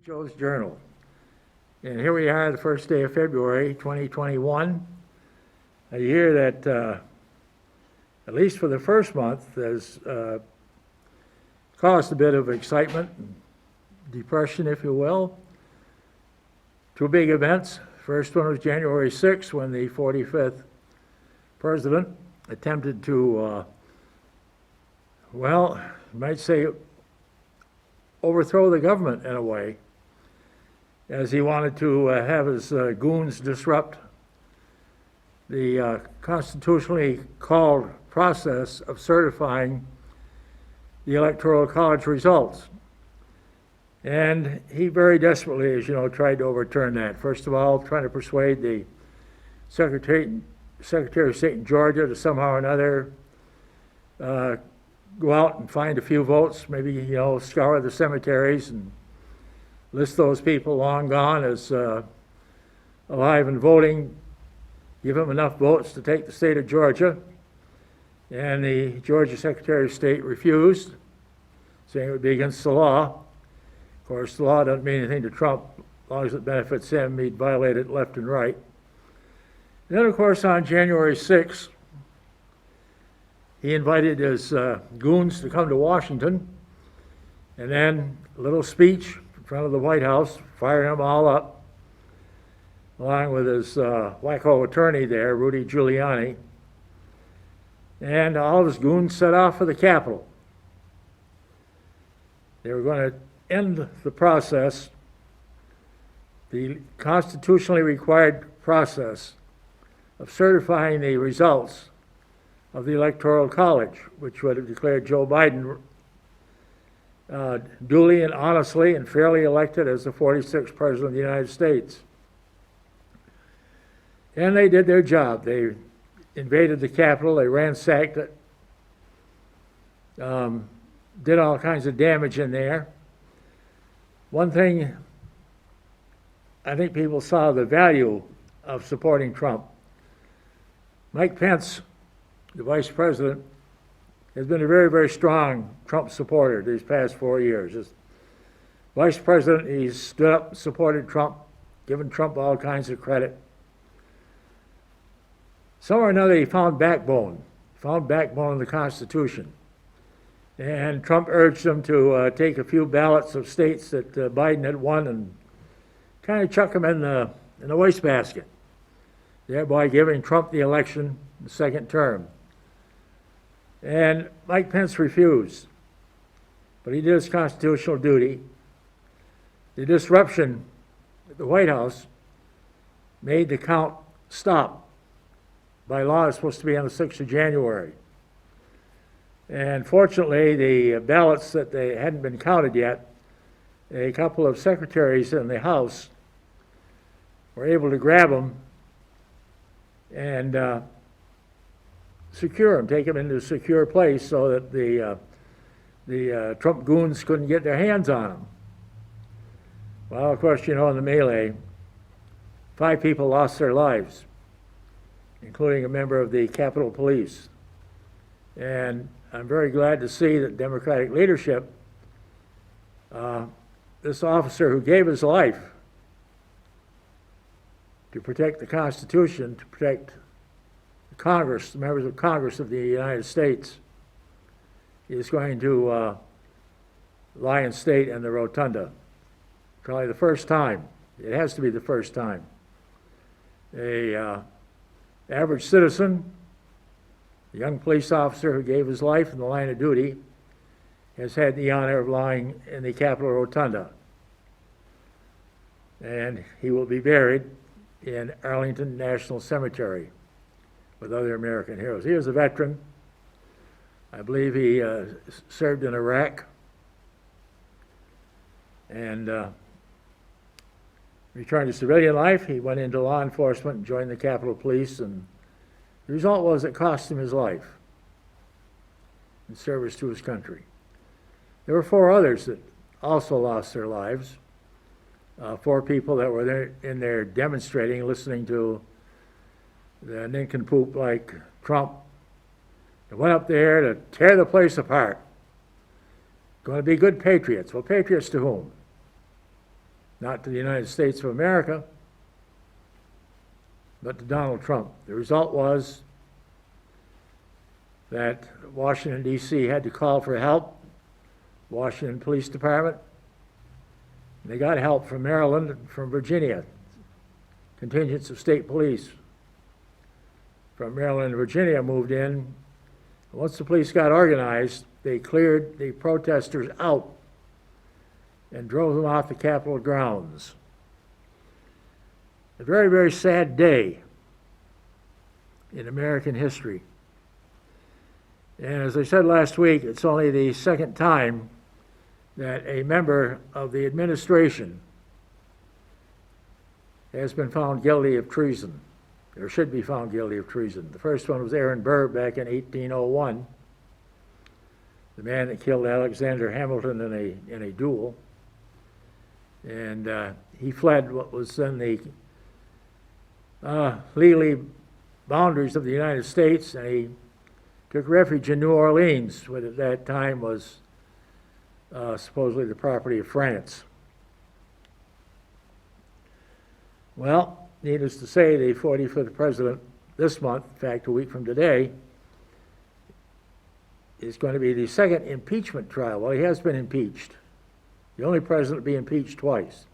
Joe's Journal. And here we are, the first day of February 2021, a year that, at least for the first month, has caused a bit of excitement and depression, if you will. Two big events. First one was January 6th, when the 45th president attempted to, well, you might say, overthrow the government in a way, as he wanted to have his goons disrupt the constitutionally called process of certifying the Electoral College results. And he very desperately, as you know, tried to overturn that. First of all, trying to persuade the Secretary of State in Georgia to somehow or another go out and find a few votes, maybe, you know, scour the cemeteries and list those people long gone as alive and voting, give them enough votes to take the state of Georgia. And the Georgia Secretary of State refused, saying it would be against the law. Of course, the law doesn't mean anything to Trump. As long as it benefits him, he'd violate it left and right. And then, of course, on January 6th, he invited his goons to come to Washington, and then a little speech in front of the White House, firing them all up, along with his wacko attorney there, Rudy Giuliani. And all of his goons set off for the Capitol. They were going to end the process, the constitutionally required process of certifying the results of the Electoral College, which would have declared Joe Biden duly and honestly and fairly elected as the 46th President of the United States. And they did their job. They invaded the Capitol, they ransacked it, did all kinds of damage in there. One thing, I think people saw the value of supporting Trump. Mike Pence, the vice president, has been a very, very strong Trump supporter these past 4 years. As vice president, he's stood up and supported Trump, given Trump all kinds of credit. Somewhere or another, he found backbone in the Constitution. And Trump urged him to take a few ballots of states that Biden had won and kind of chuck them in the wastebasket, thereby giving Trump the election, the second term. And Mike Pence refused, but he did his constitutional duty. The disruption at the White House made the count stop. By law, it's supposed to be on the 6th of January. And fortunately, the ballots that they hadn't been counted yet, a couple of secretaries in the House were able to grab them and secure them, take them into a secure place so that the Trump goons couldn't get their hands on them. Well, of course, you know, in the melee, 5 people lost their lives, including a member of the Capitol Police. And I'm very glad to see that Democratic leadership, this officer who gave his life to protect the Constitution, to protect Congress, the members of Congress of the United States, is going to lie in state in the rotunda. Probably the first time. It has to be the first time. A average citizen, a young police officer who gave his life in the line of duty, has had the honor of lying in the Capitol rotunda. And he will be buried in Arlington National Cemetery with other American heroes. He was a veteran. I believe he served in Iraq and returned to civilian life. He went into law enforcement and joined the Capitol Police, and the result was it cost him his life in service to his country. There were 4 others that also lost their lives, 4 people that were there in there demonstrating, listening to the nincompoop like Trump, that went up there to tear the place apart. Going to be good patriots. Well, patriots to whom? not to the United States of America, but to Donald Trump. The result was that Washington, D.C. had to call for help, Washington Police Department. They got help from Maryland and from Virginia, contingents of state police from Maryland and Virginia moved in. Once the police got organized, they cleared the protesters out and drove them off the Capitol grounds. A very, very sad day in American history. And as I said last week, it's only the second time that a member of the administration has been found guilty of treason, or should be found guilty of treason. The first one was Aaron Burr back in 1801, the man that killed Alexander Hamilton in a duel. And he fled what was then the legally boundaries of the United States, and he took refuge in New Orleans, which at that time was supposedly the property of France. Well, needless to say, the 45th president this month, in fact, a week from today, is going to be the second impeachment trial. Well, he has been impeached. The only president to be impeached twice.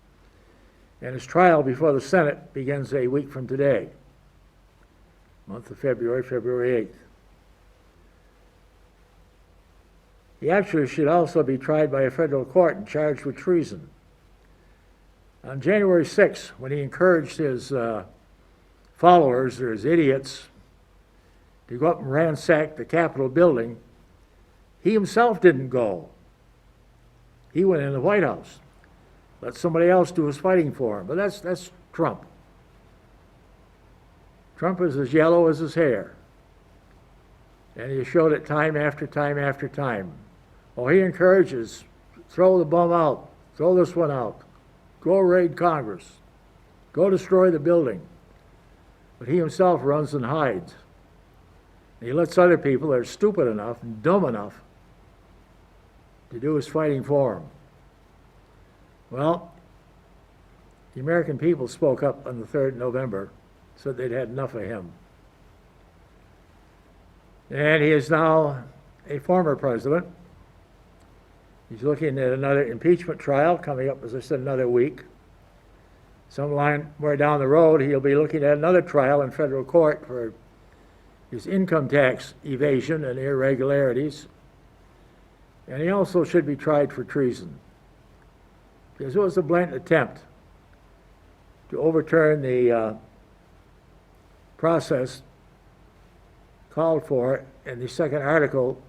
And his trial before the Senate begins a week from today, month of February 8th. He actually should also be tried by a federal court and charged with treason. On January 6th, when he encouraged his followers, or his idiots, to go up and ransack the Capitol building, he himself didn't go. He went in the White House. Let somebody else do his fighting for him. But that's Trump. Trump is as yellow as his hair. And he showed it time after time after time. Oh, he encourages, throw the bum out, throw this one out, go raid Congress, go destroy the building. But he himself runs and hides. And he lets other people that are stupid enough and dumb enough to do his fighting for him. Well, the American people spoke up on the 3rd of November, said they'd had enough of him. And he is now a former president. He's looking at another impeachment trial coming up, as I said, another week. Somewhere down the road, he'll be looking at another trial in federal court for his income tax evasion and irregularities. And he also should be tried for treason, because it was a blatant attempt to overturn the process called for in the second article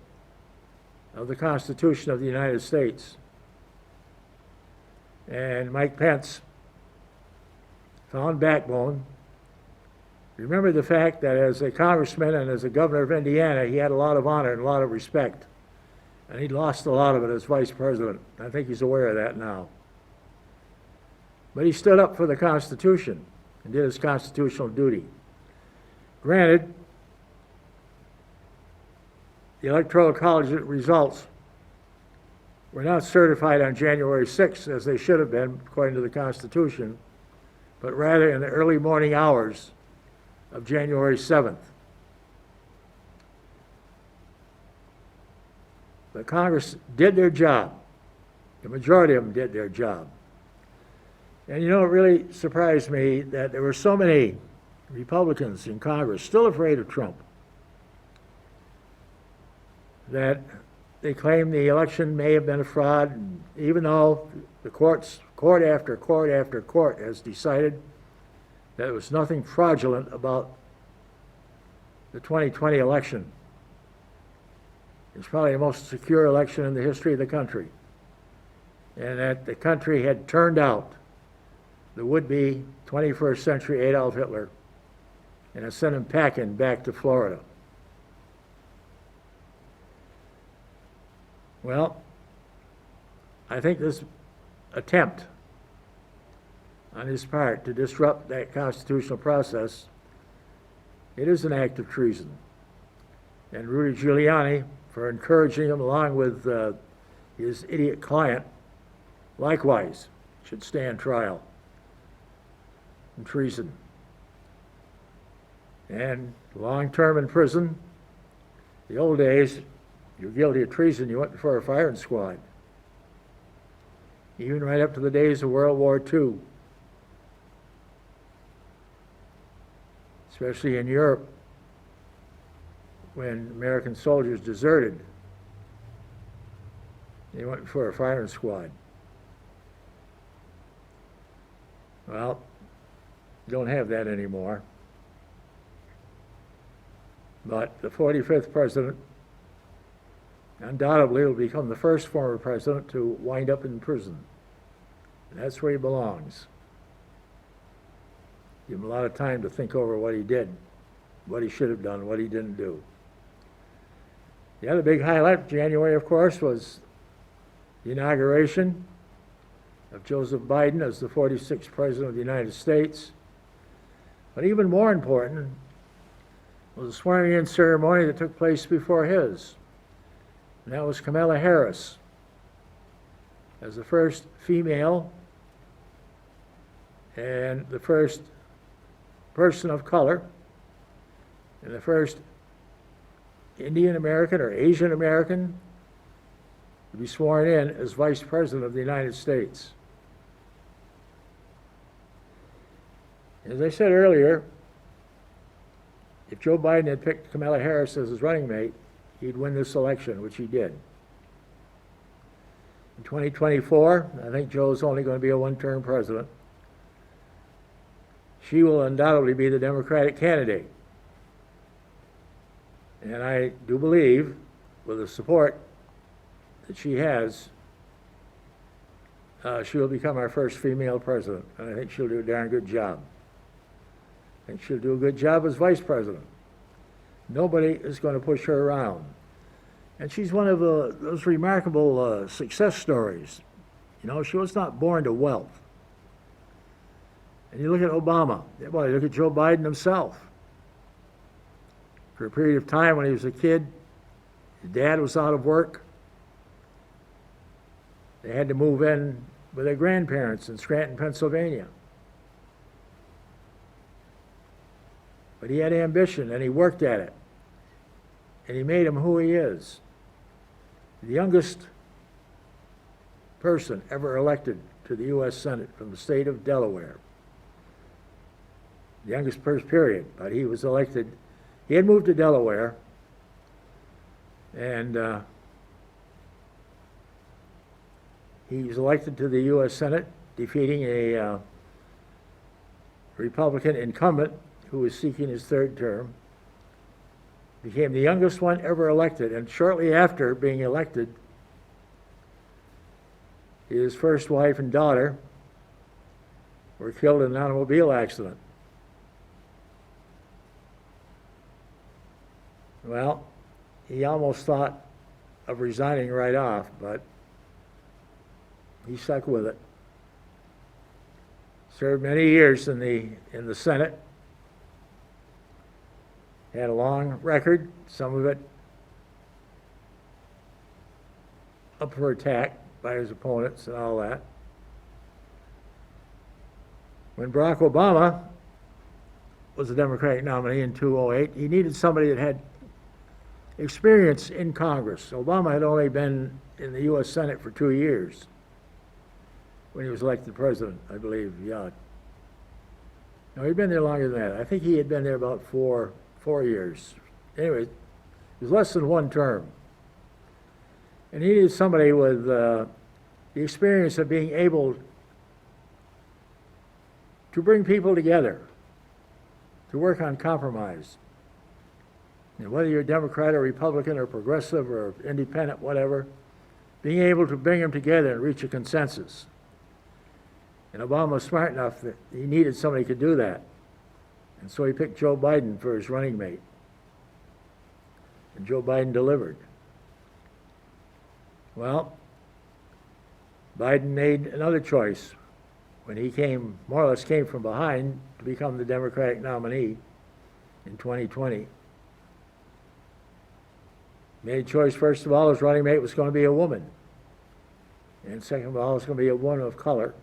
of the Constitution of the United States. And Mike Pence found backbone. Remember the fact that as a congressman and as a governor of Indiana, he had a lot of honor and a lot of respect. And he lost a lot of it as vice president. I think he's aware of that now. But he stood up for the Constitution and did his constitutional duty. Granted, the Electoral College results were not certified on January 6th, as they should have been, according to the Constitution, but rather in the early morning hours of January 7th. But Congress did their job. The majority of them did their job. And you know, it really surprised me that there were so many Republicans in Congress still afraid of Trump, that they claim the election may have been a fraud, and even though the court after court after court has decided that there was nothing fraudulent about the 2020 election. It's probably the most secure election in the history of the country, and that the country had turned out the would-be 21st century Adolf Hitler and had sent him packing back to Florida. Well, I think this attempt on his part to disrupt that constitutional process, it is an act of treason. And Rudy Giuliani, for encouraging him along with his idiot client, likewise should stand trial in treason. And long term in prison. The old days, you're guilty of treason, you went before a firing squad. Even right up to the days of World War II. Especially in Europe, when American soldiers deserted, they went before a firing squad. Well, don't have that anymore. But the 45th president undoubtedly will become the first former president to wind up in prison. And that's where he belongs. Give him a lot of time to think over what he did, what he should have done, what he didn't do. The other big highlight of January, of course, was the inauguration of Joseph Biden as the 46th President of the United States. But even more important was the swearing-in ceremony that took place before his. And that was Kamala Harris as the first female and the first person of color and the first Indian American or Asian American to be sworn in as Vice President of the United States. As I said earlier, if Joe Biden had picked Kamala Harris as his running mate, he'd win this election, which he did. In 2024, I think Joe's only going to be a one-term president. She will undoubtedly be the Democratic candidate. And I do believe, with the support that she has, she will become our first female president. And I think she'll do a darn good job. I think she'll do a good job as vice president. Nobody is going to push her around. And she's one of those remarkable success stories. You know, she was not born to wealth. And you look at Obama. Well, you look at Joe Biden himself. For a period of time when he was a kid, his dad was out of work. They had to move in with their grandparents in Scranton, Pennsylvania. But he had ambition, and he worked at it. And he made him who he is. The youngest person ever elected to the U.S. Senate from the state of Delaware. The youngest person, period. But he was elected. He had moved to Delaware, and he was elected to the U.S. Senate, defeating a Republican incumbent who was seeking his third term. Became the youngest one ever elected, and shortly after being elected, his first wife and daughter were killed in an automobile accident. Well, he almost thought of resigning right off, but he stuck with it. Served many years in the Senate. Had a long record, some of it up for attack by his opponents and all that. When Barack Obama was the Democratic nominee in 2008, he needed somebody that had experience in Congress. Obama had only been in the U.S. Senate for 2 years when he was elected president, I believe. Yeah. No, he'd been there longer than that. I think he had been there about four years. Anyway, it was less than one term. And he needed somebody with the experience of being able to bring people together, to work on compromise. And whether you're Democrat or Republican or progressive or independent, whatever, being able to bring them together and reach a consensus. And Obama was smart enough that he needed somebody who could do that. And so he picked Joe Biden for his running mate. And Joe Biden delivered. Well, Biden made another choice when he more or less came from behind to become the Democratic nominee in 2020. Made a choice, first of all, his running mate was going to be a woman. And second of all, it was going to be a woman of color.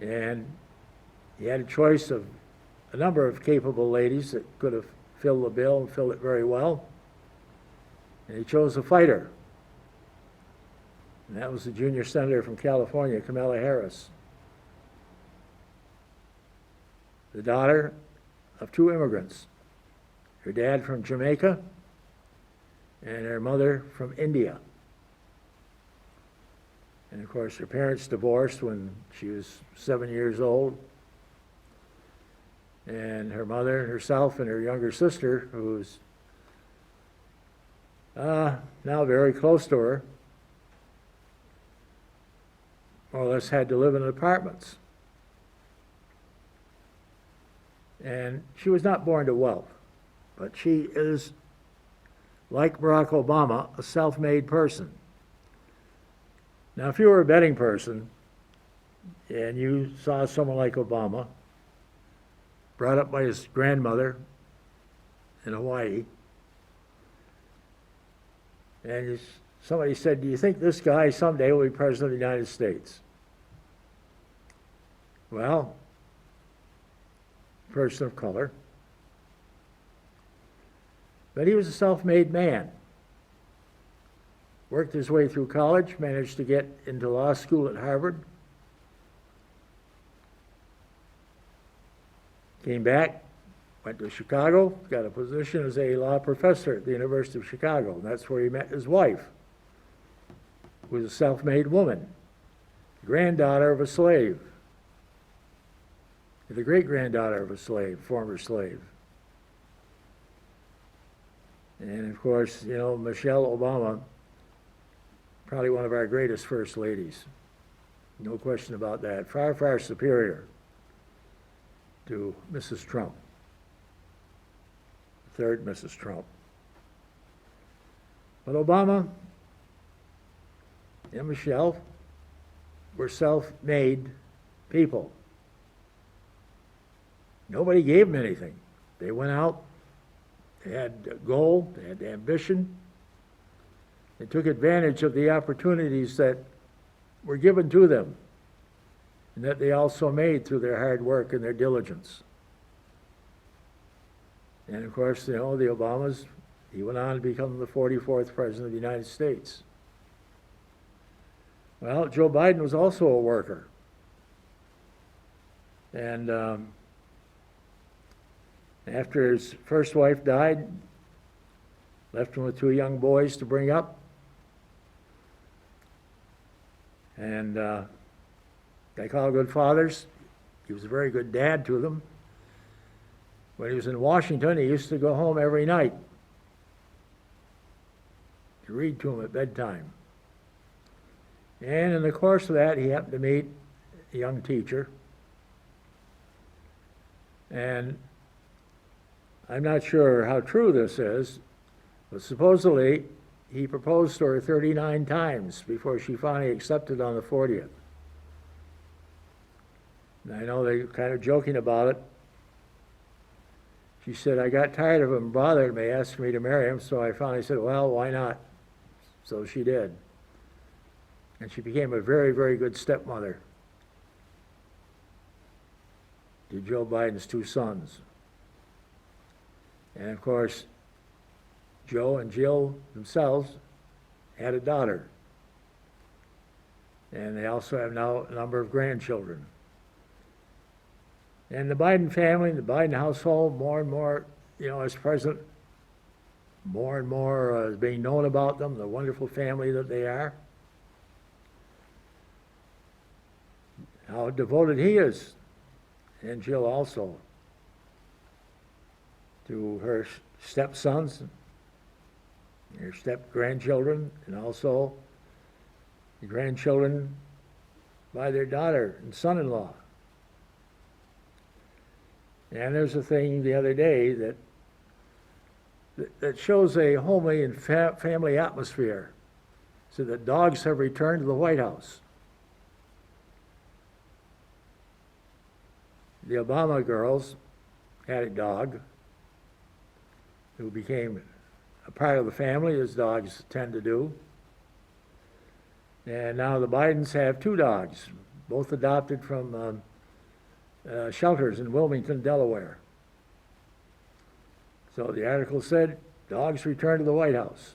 And he had a choice of a number of capable ladies that could have filled the bill and filled it very well. And he chose a fighter. And that was the junior senator from California, Kamala Harris, the daughter of two immigrants, her dad from Jamaica and her mother from India. And of course, her parents divorced when she was 7 years old. And her mother and herself and her younger sister, who's now very close to her, more or less had to live in apartments. And she was not born to wealth, but she is, like Barack Obama, a self-made person. Now, if you were a betting person and you saw someone like Obama, brought up by his grandmother in Hawaii, and somebody said, "Do you think this guy someday will be president of the United States?" Well, person of color, but he was a self-made man. Worked his way through college, managed to get into law school at Harvard, came back, went to Chicago, got a position as a law professor at the University of Chicago, and that's where he met his wife, who was a self-made woman, granddaughter of a slave, the great-granddaughter of a slave, former slave. And of course, you know, Michelle Obama, probably one of our greatest first ladies. No question about that. Far, far superior to Mrs. Trump, third Mrs. Trump. But Obama and Michelle were self-made people. Nobody gave them anything. They went out, they had a goal, they had ambition. They took advantage of the opportunities that were given to them and that they also made through their hard work and their diligence. And of course, you know, the Obamas, he went on to become the 44th president of the United States. Well, Joe Biden was also a worker. And after his first wife died, left him with two young boys to bring up. And they call good fathers. He was a very good dad to them. When he was in Washington, he used to go home every night to read to them at bedtime. And in the course of that, he happened to meet a young teacher. And I'm not sure how true this is, but supposedly he proposed to her 39 times before she finally accepted on the 40th. And I know they're kind of joking about it. She said, "I got tired of him bothering me, asking me to marry him, so I finally said, well, why not?" So she did. And she became a very, very good stepmother to Joe Biden's two sons. And of course, Joe and Jill themselves had a daughter. And they also have now a number of grandchildren. And the Biden family, the Biden household, more and more, you know, as president, more and more is being known about them, the wonderful family that they are. How devoted he is, and Jill also, to her stepsons, her step-grandchildren, and also the grandchildren by their daughter and son-in-law. And there's a thing the other day that shows a homely and family atmosphere, so that dogs have returned to the White House. The Obama girls had a dog who became a part of the family, as dogs tend to do. And now the Bidens have two dogs, both adopted from shelters in Wilmington, Delaware. So the article said, dogs return to the White House.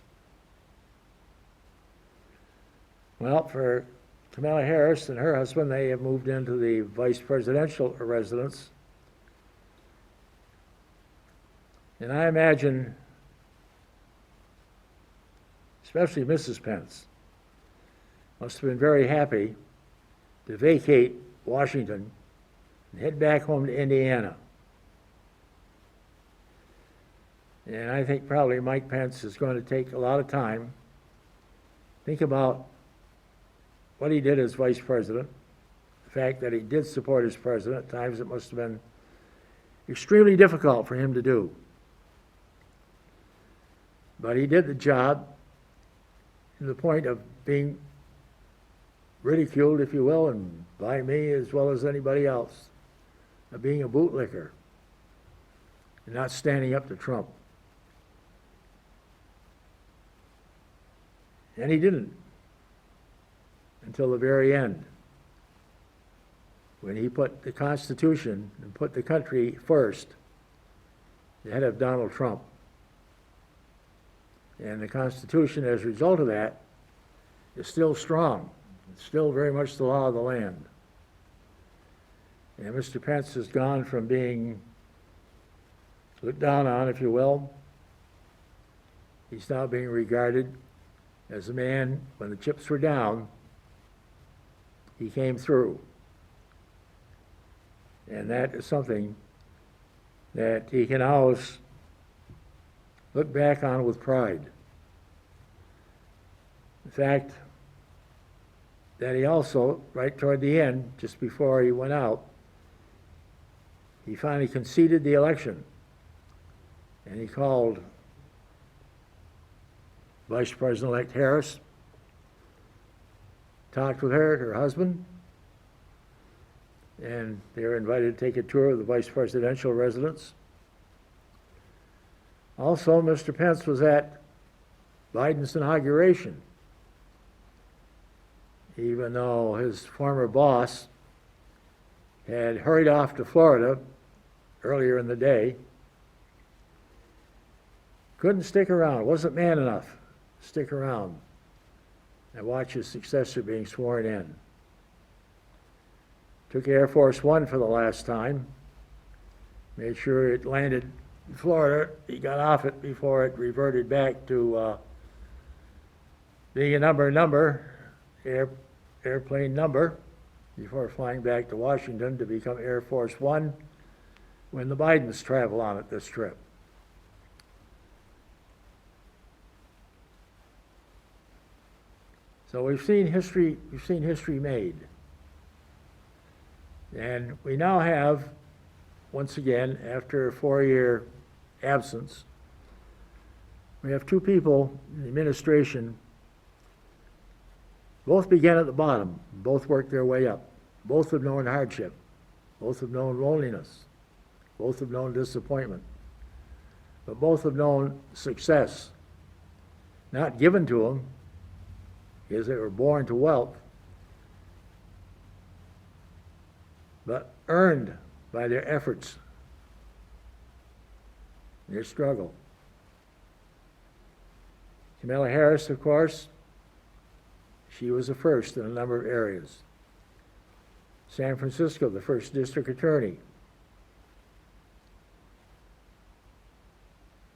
Well, for Kamala Harris and her husband, they have moved into the vice presidential residence. And I imagine, especially Mrs. Pence, must have been very happy to vacate Washington and head back home to Indiana. And I think probably Mike Pence is going to take a lot of time, think about what he did as vice president, the fact that he did support his president. At times it must have been extremely difficult for him to do. But he did the job to the point of being ridiculed, if you will, and by me as well as anybody else, of being a bootlicker and not standing up to Trump. And he didn't until the very end, when he put the Constitution and put the country first ahead of Donald Trump. And the Constitution, as a result of that, is still strong. It's still very much the law of the land. And Mr. Pence has gone from being looked down on, if you will. He's now being regarded as a man, when the chips were down, he came through. And that is something that he can always look back on with pride. In fact, that he also, right toward the end, just before he went out, he finally conceded the election. And he called Vice President-elect Harris, talked with her husband, and they were invited to take a tour of the vice presidential residence. Also, Mr. Pence was at Biden's inauguration, even though his former boss had hurried off to Florida earlier in the day. Couldn't stick around, wasn't man enough to stick around and watch his successor being sworn in. Took Air Force One for the last time, made sure it landed in Florida. He got off it before it reverted back to being a airplane number, before flying back to Washington to become Air Force One when the Bidens travel on it this trip. So we've seen history made. And we now have, once again, after a 4-year absence, we have two people in the administration. Both began at the bottom, both worked their way up. Both have known hardship, both have known loneliness, both have known disappointment, but both have known success, not given to them because they were born to wealth, but earned by their efforts, their struggle. Kamala Harris, of course, she was the first in a number of areas. San Francisco, the first district attorney.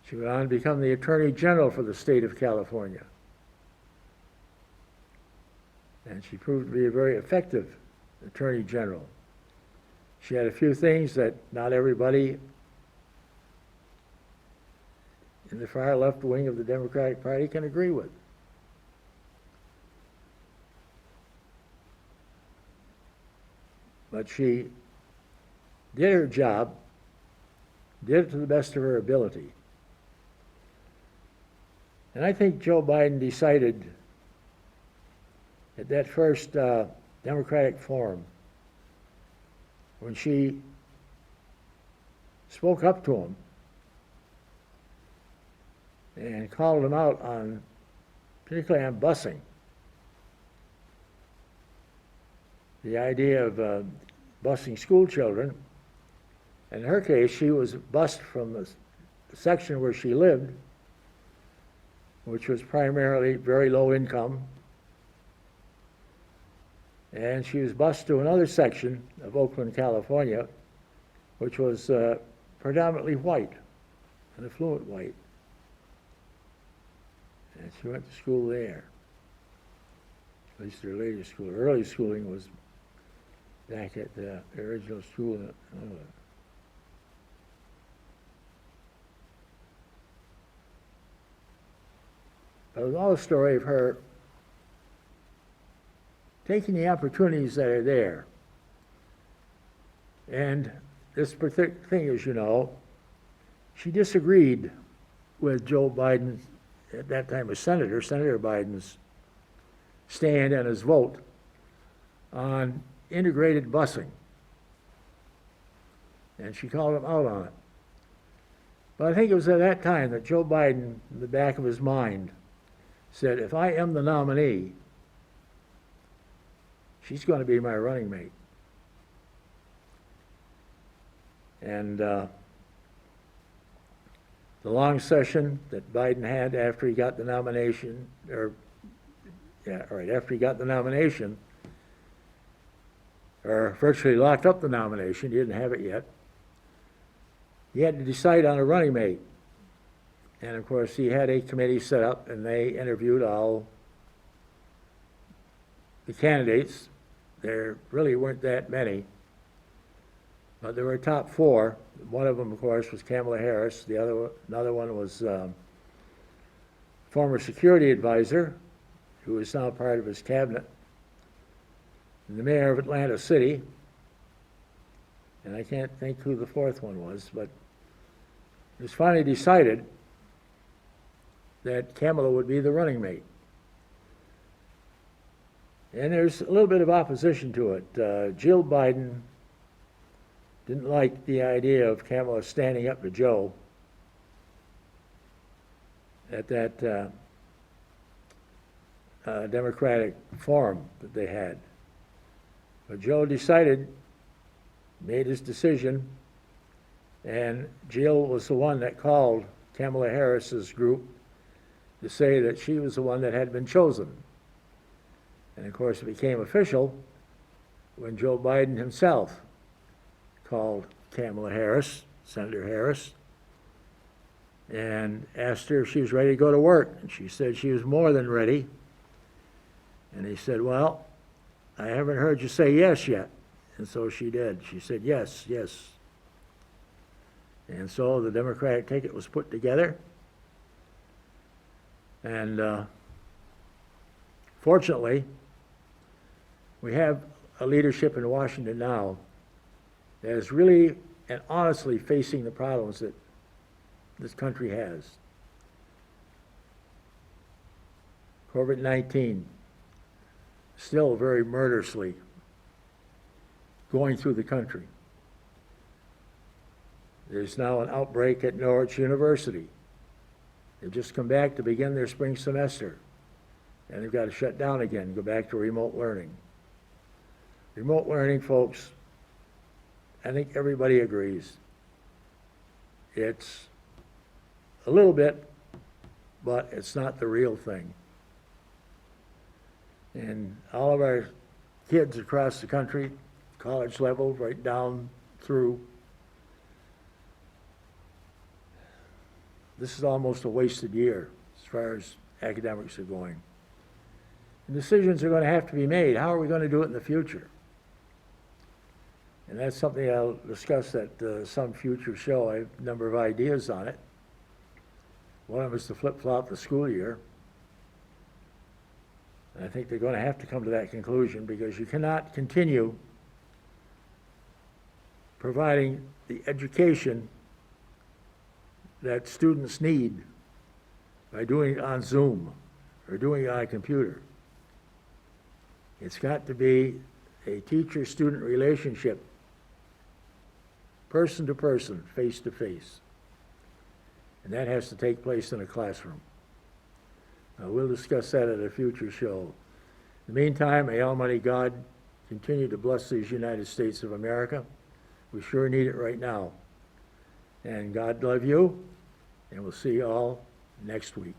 She went on to become the Attorney General for the state of California. And she proved to be a very effective Attorney General. She had a few things that not everybody in the far left wing of the Democratic Party can agree with. But she did her job, did it to the best of her ability. And I think Joe Biden decided at that first Democratic forum, when she spoke up to him and called him out on, particularly on busing, the idea of busing school children. In her case, she was bused from the section where she lived, which was primarily very low income, and she was bused to another section of Oakland, California, which was predominantly white, an affluent white. And she went to school there. At least her later school. Her early schooling was back at the original school in But it was all a story of her taking the opportunities that are there. And this particular thing, as you know, she disagreed with Joe Biden, at that time as Senator Biden's stand and his vote on integrated busing. And she called him out on it. But I think it was at that time that Joe Biden, in the back of his mind, said, if I am the nominee, she's going to be my running mate. And the long session that Biden had after he got the nomination, after he got the nomination, or virtually locked up the nomination, he didn't have it yet, he had to decide on a running mate. And of course, he had a committee set up, and they interviewed all the candidates. There really weren't that many, but there were top four. One of them, of course, was Kamala Harris. Another one was former security advisor, who is now part of his cabinet, and the mayor of Atlantic City. And I can't think who the fourth one was, but it was finally decided that Kamala would be the running mate. And there's a little bit of opposition to it. Jill Biden didn't like the idea of Kamala standing up to Joe at that Democratic forum that they had. But Joe made his decision, and Jill was the one that called Kamala Harris's group to say that she was the one that had been chosen. And of course, it became official when Joe Biden himself called Kamala Harris, Senator Harris, and asked her if she was ready to go to work. And she said she was more than ready. And he said, well, I haven't heard you say yes yet. And so she did. She said, yes, yes. And so the Democratic ticket was put together. And fortunately, we have a leadership in Washington now that is really and honestly facing the problems that this country has. COVID-19, still very murderously going through the country. There's now an outbreak at Norwich University. They've just come back to begin their spring semester, and they've got to shut down again, go back to remote learning. Remote learning, folks, I think everybody agrees. It's a little bit, but it's not the real thing. And all of our kids across the country, college level, right down through, this is almost a wasted year as far as academics are going. And decisions are going to have to be made. How are we going to do it in the future? And that's something I'll discuss at some future show. I have a number of ideas on it. One of them is to flip-flop the school year. And I think they're going to have to come to that conclusion, because you cannot continue providing the education that students need by doing it on Zoom or doing it on a computer. It's got to be a teacher-student relationship, person to person, face to face. And that has to take place in a classroom. We'll discuss that at a future show. In the meantime, may Almighty God continue to bless these United States of America. We sure need it right now. And God love you, and we'll see you all next week.